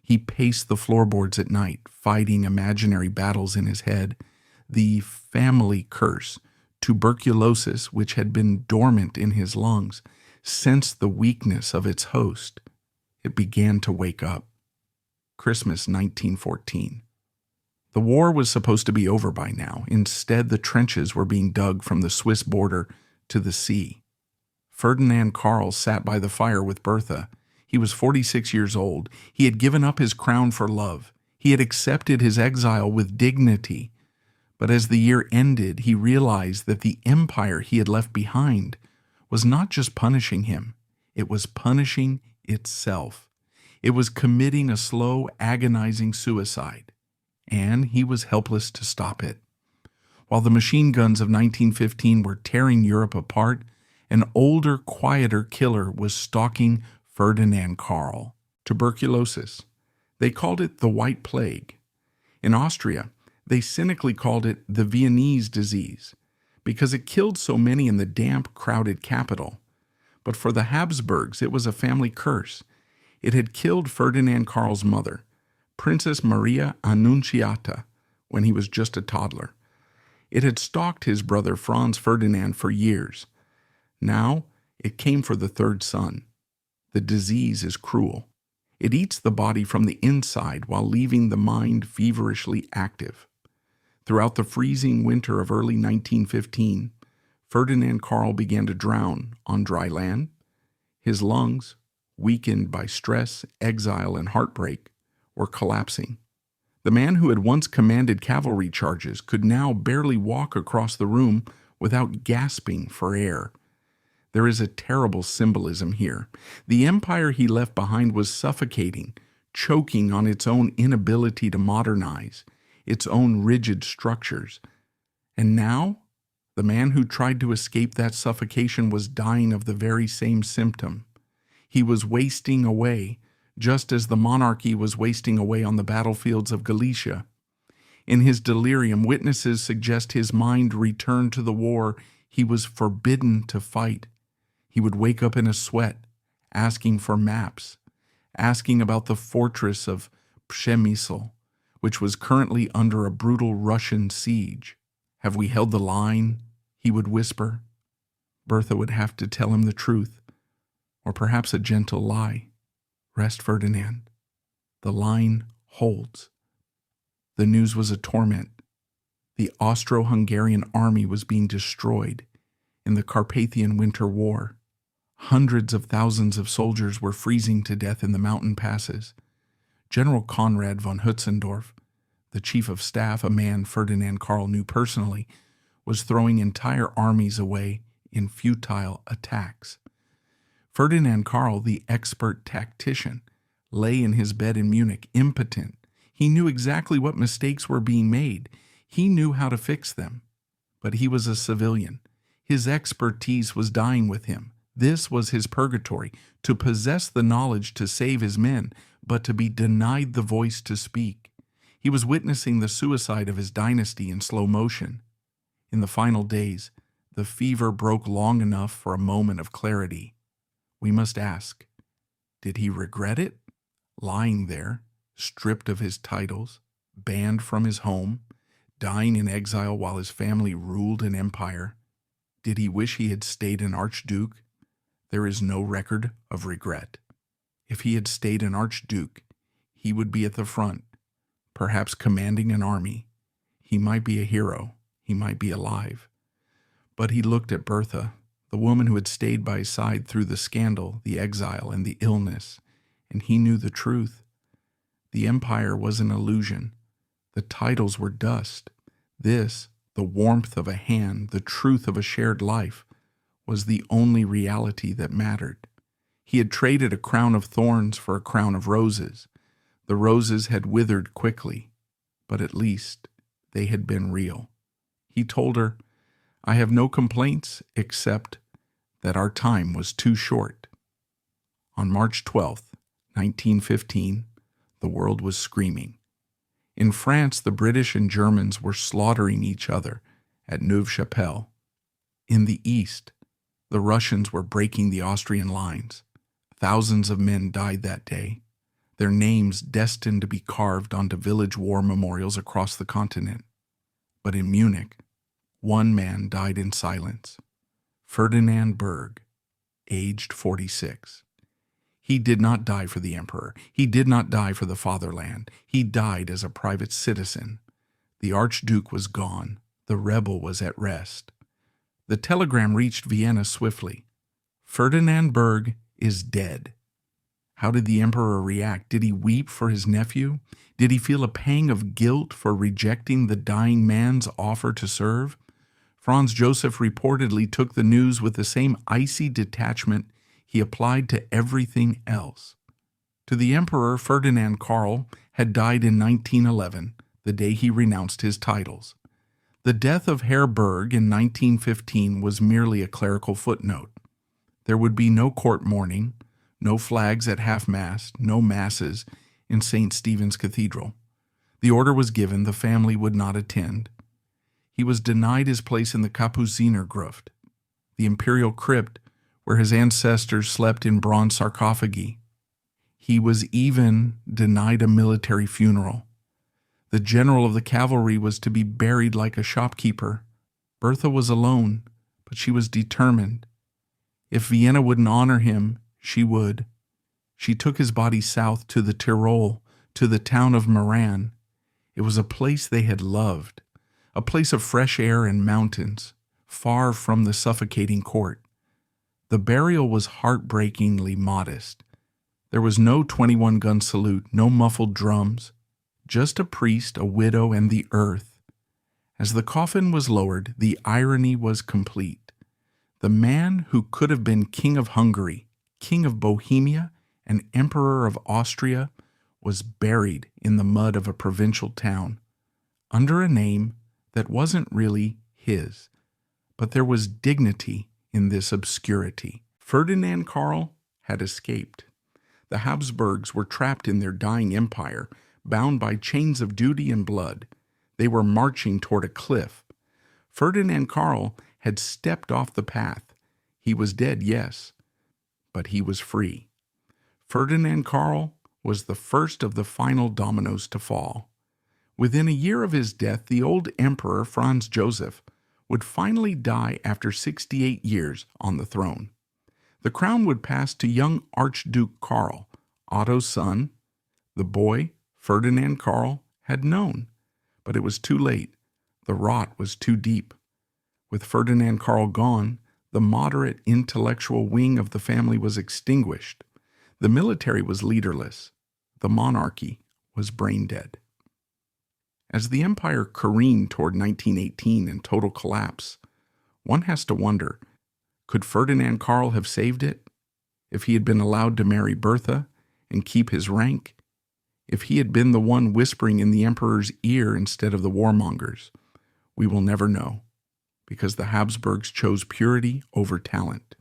He paced the floorboards at night, fighting imaginary battles in his head. The family curse, tuberculosis, which had been dormant in his lungs, sensed the weakness of its host. It began to wake up. Christmas 1914. The war was supposed to be over by now. Instead, the trenches were being dug from the Swiss border to the sea. Ferdinand Karl sat by the fire with Bertha. He was 46 years old. He had given up his crown for love. He had accepted his exile with dignity. But as the year ended, he realized that the empire he had left behind was not just punishing him. It was punishing itself. It was committing a slow, agonizing suicide. And he was helpless to stop it. While the machine guns of 1915 were tearing Europe apart, an older, quieter killer was stalking Ferdinand Karl. Tuberculosis. They called it the White Plague. In Austria, they cynically called it the Vianese disease because it killed so many in the damp, crowded capital. But for the Habsburgs, it was a family curse. It had killed Ferdinand Karl's mother, Princess Maria Annunziata, when he was just a toddler. It had stalked his brother Franz Ferdinand for years. Now it came for the third son. The disease is cruel. It eats the body from the inside while leaving the mind feverishly active. Throughout the freezing winter of early 1915, Ferdinand Karl began to drown on dry land. His lungs, weakened by stress, exile, and heartbreak, were collapsing. The man who had once commanded cavalry charges could now barely walk across the room without gasping for air. There is a terrible symbolism here. The empire he left behind was suffocating, choking on its own inability to modernize, its own rigid structures. And now, the man who tried to escape that suffocation was dying of the very same symptom. He was wasting away, just as the monarchy was wasting away on the battlefields of Galicia. In his delirium, witnesses suggest his mind returned to the war he was forbidden to fight. He would wake up in a sweat, asking for maps, asking about the fortress of Przemysl, which was currently under a brutal Russian siege. "Have we held the line?" he would whisper. Bertha would have to tell him the truth, or perhaps a gentle lie. Rest, Ferdinand. The line holds. The news was a torment. The Austro-Hungarian army was being destroyed in the Carpathian Winter War. Hundreds of thousands of soldiers were freezing to death in the mountain passes. General Conrad von Hötzendorf, the chief of staff, a man Ferdinand Karl knew personally, was throwing entire armies away in futile attacks. Ferdinand Karl, the expert tactician, lay in his bed in Munich, impotent. He knew exactly what mistakes were being made. He knew how to fix them. But he was a civilian. His expertise was dying with him. This was his purgatory, to possess the knowledge to save his men, but to be denied the voice to speak. He was witnessing the suicide of his dynasty in slow motion. In the final days, the fever broke long enough for a moment of clarity. We must ask, did he regret it? Lying there, stripped of his titles, banned from his home, dying in exile while his family ruled an empire. Did he wish he had stayed an archduke? There is no record of regret. If he had stayed an archduke, he would be at the front, perhaps commanding an army. He might be a hero. He might be alive. But he looked at Bertha, the woman who had stayed by his side through the scandal, the exile, and the illness, and he knew the truth. The empire was an illusion. The titles were dust. This, the warmth of a hand, the truth of a shared life, was the only reality that mattered. He had traded a crown of thorns for a crown of roses. The roses had withered quickly, but at least they had been real. He told her, "I have no complaints except that our time was too short." On March 12th, 1915, the world was screaming. In France, the British and Germans were slaughtering each other at Neuve-Chapelle. In the east, the Russians were breaking the Austrian lines. Thousands of men died that day, their names destined to be carved onto village war memorials across the continent. But in Munich, one man died in silence, Ferdinand Burg, aged 46. He did not die for the emperor. He did not die for the fatherland. He died as a private citizen. The archduke was gone. The rebel was at rest. The telegram reached Vienna swiftly. Ferdinand Burg is dead. How did the emperor react? Did he weep for his nephew? Did he feel a pang of guilt for rejecting the dying man's offer to serve? Franz Joseph reportedly took the news with the same icy detachment he applied to everything else. To the emperor, Ferdinand Karl had died in 1911, the day he renounced his titles. The death of Herr Burg in 1915 was merely a clerical footnote. There would be no court mourning, no flags at half-mast, no masses in St. Stephen's Cathedral. The order was given, the family would not attend. He was denied his place in the Kapuzinergruft, the imperial crypt where his ancestors slept in bronze sarcophagi. He was even denied a military funeral. The general of the cavalry was to be buried like a shopkeeper. Bertha was alone, but she was determined. If Vienna wouldn't honor him, she would. She took his body south to the Tyrol, to the town of Meran. It was a place they had loved, a place of fresh air and mountains, far from the suffocating court. The burial was heartbreakingly modest. There was no 21-gun salute, no muffled drums, just a priest, a widow, and the earth. As the coffin was lowered, the irony was complete. The man who could have been King of Hungary, King of Bohemia, and Emperor of Austria was buried in the mud of a provincial town, under a name that wasn't really his. But there was dignity in this obscurity. Ferdinand Karl had escaped. The Habsburgs were trapped in their dying empire, bound by chains of duty and blood. They were marching toward a cliff. Ferdinand Karl had stepped off the path. He was dead, yes, but he was free. Ferdinand Karl was the first of the final dominoes to fall. Within a year of his death, the old Emperor Franz Joseph would finally die after 68 years on the throne. The crown would pass to young Archduke Karl, Otto's son, the boy Ferdinand Karl, had known, but it was too late. The rot was too deep. With Ferdinand Karl gone, the moderate intellectual wing of the family was extinguished. The military was leaderless. The monarchy was brain dead. As the empire careened toward 1918 in total collapse, one has to wonder, could Ferdinand Karl have saved it? If he had been allowed to marry Bertha and keep his rank? If he had been the one whispering in the emperor's ear instead of the warmongers? We will never know, because the Habsburgs chose purity over talent.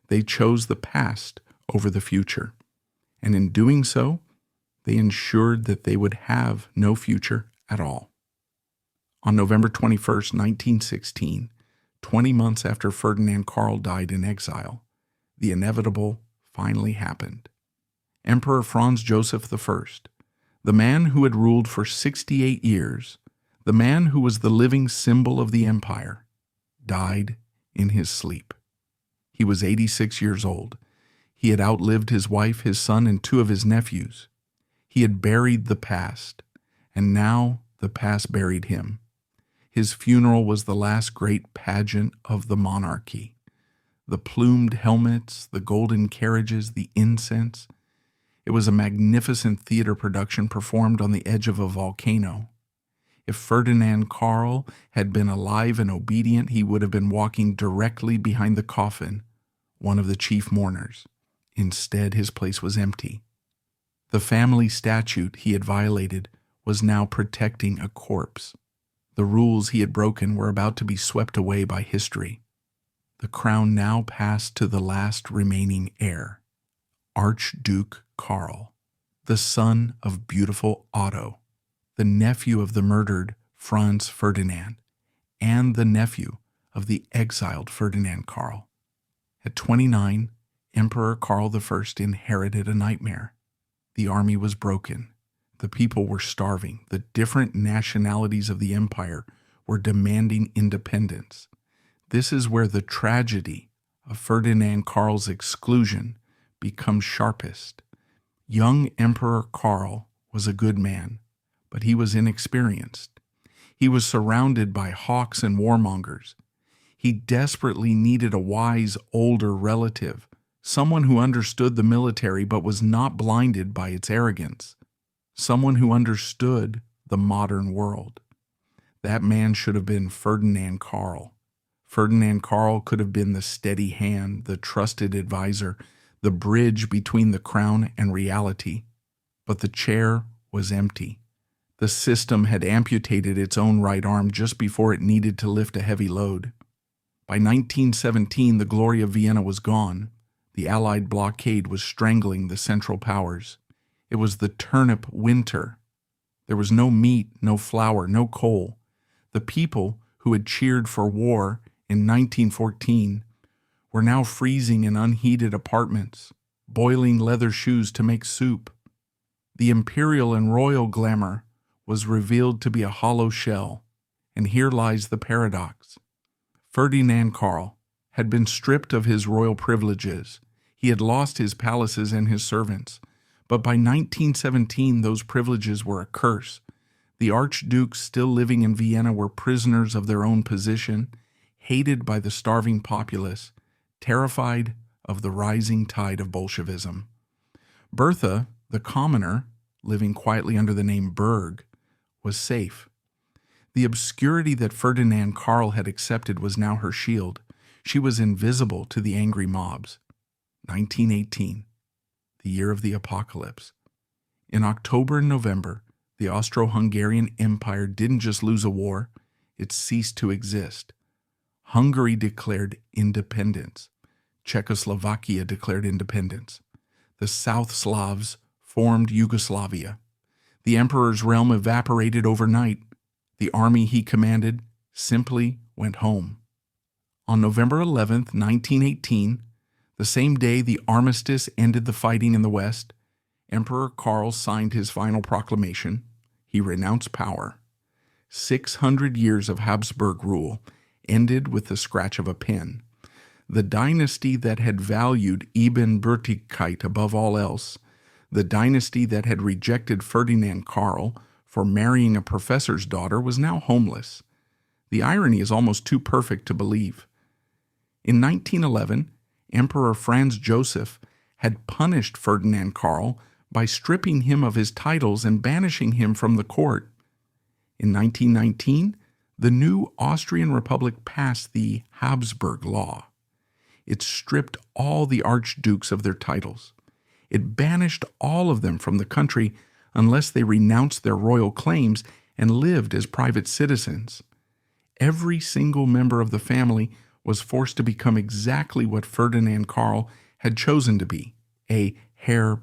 They chose the past over the future, and in doing so, they ensured that they would have no future at all. On November 21st, 1916, 20 months after Ferdinand Karl died in exile, the inevitable finally happened. Emperor Franz Joseph I, the man who had ruled for 68 years, the man who was the living symbol of the empire, died in his sleep. He was 86 years old. He had outlived his wife, his son, and 2 of his nephews. He had buried the past, and now the past buried him. His funeral was the last great pageant of the monarchy. The plumed helmets, the golden carriages, the incense. It was a magnificent theater production performed on the edge of a volcano. If Ferdinand Karl had been alive and obedient, he would have been walking directly behind the coffin, one of the chief mourners. Instead, his place was empty. The family statute he had violated was now protecting a corpse. The rules he had broken were about to be swept away by history. The crown now passed to the last remaining heir, Archduke Karl, the son of beautiful Otto, the nephew of the murdered Franz Ferdinand, and the nephew of the exiled Ferdinand Karl. At 29, Emperor Karl I inherited a nightmare. The army was broken. The people were starving. The different nationalities of the empire were demanding independence. This is where the tragedy of Ferdinand Karl's exclusion becomes sharpest. Young Emperor Karl was a good man, but he was inexperienced. He was surrounded by hawks and warmongers. He desperately needed a wise, older relative, someone who understood the military but was not blinded by its arrogance, someone who understood the modern world. That man should have been Ferdinand Karl. Ferdinand Karl could have been the steady hand, the trusted advisor, the bridge between the crown and reality. But the chair was empty. The system had amputated its own right arm just before it needed to lift a heavy load. By 1917, the glory of Vienna was gone. The Allied blockade was strangling the Central Powers. It was the turnip winter. There was no meat, no flour, no coal. The people who had cheered for war in 1914 were now freezing in unheated apartments, boiling leather shoes to make soup. The imperial and royal glamour was revealed to be a hollow shell, and here lies the paradox. Ferdinand Karl had been stripped of his royal privileges. He had lost his palaces and his servants. But by 1917, those privileges were a curse. The archdukes still living in Vienna were prisoners of their own position, hated by the starving populace, terrified of the rising tide of Bolshevism. Bertha, the commoner, living quietly under the name Burg, was safe. The obscurity that Ferdinand Karl had accepted was now her shield. She was invisible to the angry mobs. 1918, the year of the apocalypse. In October and November, the Austro-Hungarian Empire didn't just lose a war, it ceased to exist. Hungary declared independence. Czechoslovakia declared independence. The South Slavs formed Yugoslavia. The emperor's realm evaporated overnight. The army he commanded simply went home. On November 11th, 1918, the same day the armistice ended the fighting in the West, Emperor Karl signed his final proclamation. He renounced power. 600 years of Habsburg rule ended with the scratch of a pen. The dynasty that had valued Ebenbürtigkeit above all else, The dynasty that had rejected Ferdinand Karl for marrying a professor's daughter was now homeless. The irony is almost too perfect to believe. In 1911, Emperor Franz Joseph had punished Ferdinand Karl by stripping him of his titles and banishing him from the court. In 1919, the new Austrian Republic passed the Habsburg law. It stripped all the archdukes of their titles. It banished all of them from the country unless they renounced their royal claims and lived as private citizens. Every single member of the family was forced to become exactly what Ferdinand Karl had chosen to be, a heir,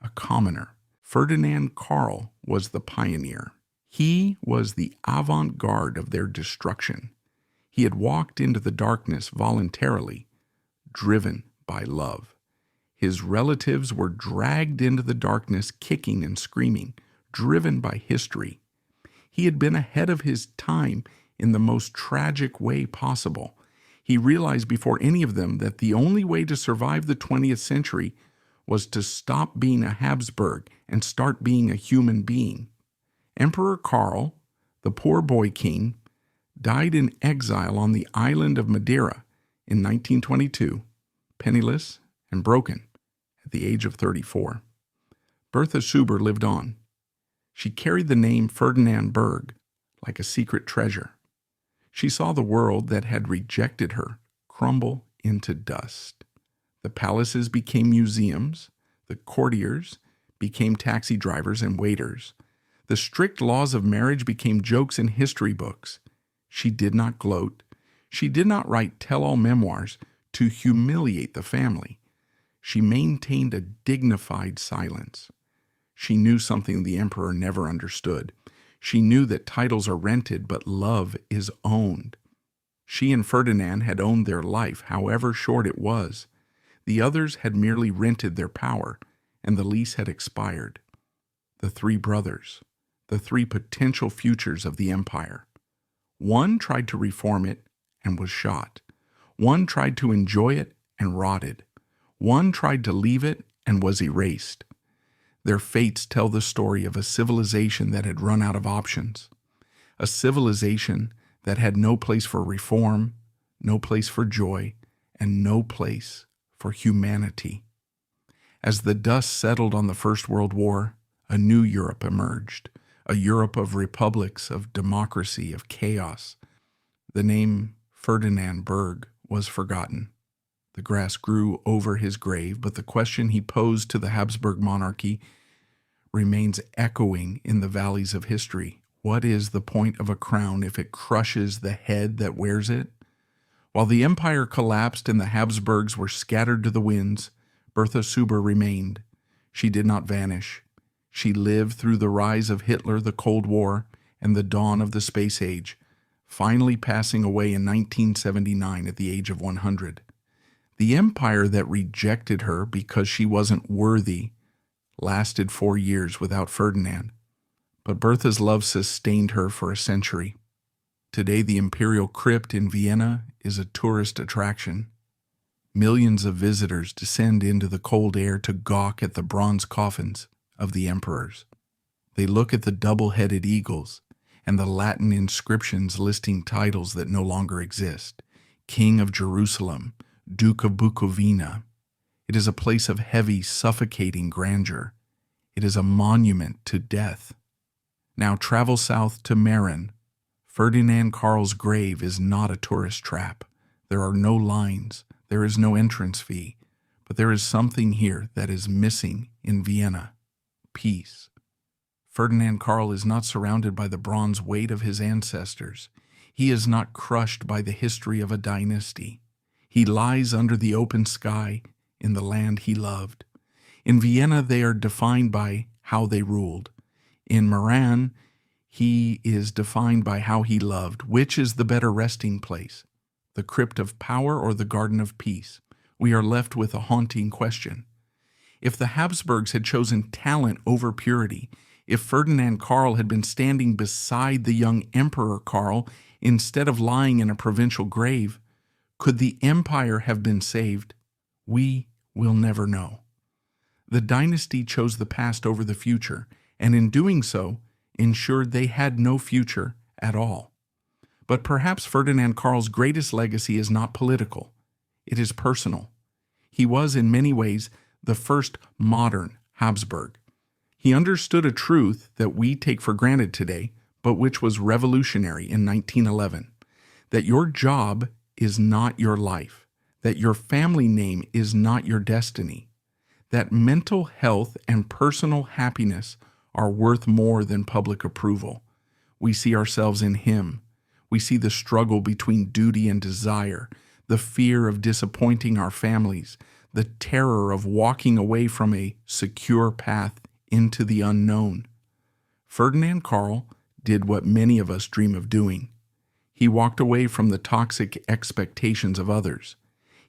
a commoner. Ferdinand Karl was the pioneer. He was the avant-garde of their destruction. He had walked into the darkness voluntarily, driven by love. His relatives were dragged into the darkness kicking and screaming, driven by history. He had been ahead of his time in the most tragic way possible. He realized before any of them that the only way to survive the 20th century was to stop being a Habsburg and start being a human being. Emperor Karl, the poor boy king, died in exile on the island of Madeira in 1922, penniless and broken at the age of 34. Bertha lived on. She carried the name Ferdinand Burg like a secret treasure. She saw the world that had rejected her crumble into dust. The palaces became museums, the courtiers became taxi drivers and waiters. The strict laws of marriage became jokes in history books. She did not gloat. She did not write tell-all memoirs to humiliate the family. She maintained a dignified silence. She knew something the emperor never understood. She knew that titles are rented, but love is owned. She and Ferdinand had owned their life, however short it was. The others had merely rented their power, and the lease had expired. The three brothers, the three potential futures of the empire. One tried to reform it and was shot. One tried to enjoy it and rotted. One tried to leave it and was erased. Their fates tell the story of a civilization that had run out of options, a civilization that had no place for reform, no place for joy, and no place for humanity. As the dust settled on the First World War, a new Europe emerged, a Europe of republics, of democracy, of chaos. The name Ferdinand Burg was forgotten. The grass grew over his grave, but the question he posed to the Habsburg monarchy remains echoing in the valleys of history. What is the point of a crown if it crushes the head that wears it? While the empire collapsed and the Habsburgs were scattered to the winds, Bertha remained. She did not vanish. She lived through the rise of Hitler, the Cold War, and the dawn of the space age, finally passing away in 1979 at the age of 100. The empire that rejected her because she wasn't worthy lasted 4 years without Ferdinand, but Bertha's love sustained her for a century. Today, the imperial crypt in Vienna is a tourist attraction. Millions of visitors descend into the cold air to gawk at the bronze coffins of the emperors. They look at the double-headed eagles and the Latin inscriptions listing titles that no longer exist. King of Jerusalem, Duke of Bukovina. It is a place of heavy, suffocating grandeur. It is a monument to death. Now travel south to Mähren. Ferdinand Karl's grave is not a tourist trap. There are no lines. There is no entrance fee. But there is something here that is missing in Vienna. Peace. Ferdinand Karl is not surrounded by the bronze weight of his ancestors. He is not crushed by the history of a dynasty. He lies under the open sky in the land he loved. In Vienna, they are defined by how they ruled. In Mähren, he is defined by how he loved. Which is the better resting place? The crypt of power or the garden of peace? We are left with a haunting question. If the Habsburgs had chosen talent over purity, if Ferdinand Karl had been standing beside the young Emperor Karl instead of lying in a provincial grave, could the empire have been saved? We will never know. The dynasty chose the past over the future, and in doing so, ensured they had no future at all. But perhaps Ferdinand Karl's greatest legacy is not political. It is personal. He was, in many ways, the first modern Habsburg. He understood a truth that we take for granted today, but which was revolutionary in 1911, that your job is not your life, that your family name is not your destiny, that mental health and personal happiness are worth more than public approval. We see ourselves in him. We see the struggle between duty and desire, the fear of disappointing our families, the terror of walking away from a secure path into the unknown. Ferdinand Karl did what many of us dream of doing. He walked away from the toxic expectations of others.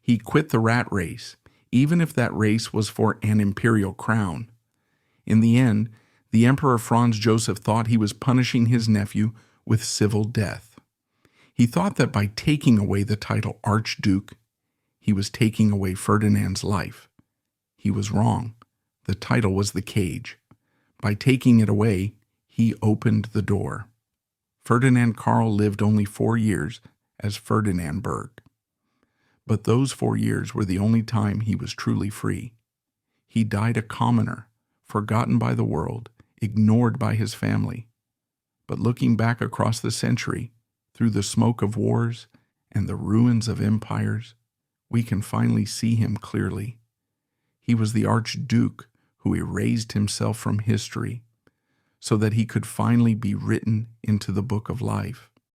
He quit the rat race, even if that race was for an imperial crown. In the end, the Emperor Franz Joseph thought he was punishing his nephew with civil death. He thought that by taking away the title Archduke, he was taking away Ferdinand's life. He was wrong. The title was the cage. By taking it away, he opened the door. Ferdinand Karl lived only 4 years as Ferdinand Burg. But those 4 years were the only time he was truly free. He died a commoner, forgotten by the world, ignored by his family. But looking back across the century, through the smoke of wars and the ruins of empires, we can finally see him clearly. He was the Archduke who erased himself from history so that he could finally be written into the book of life.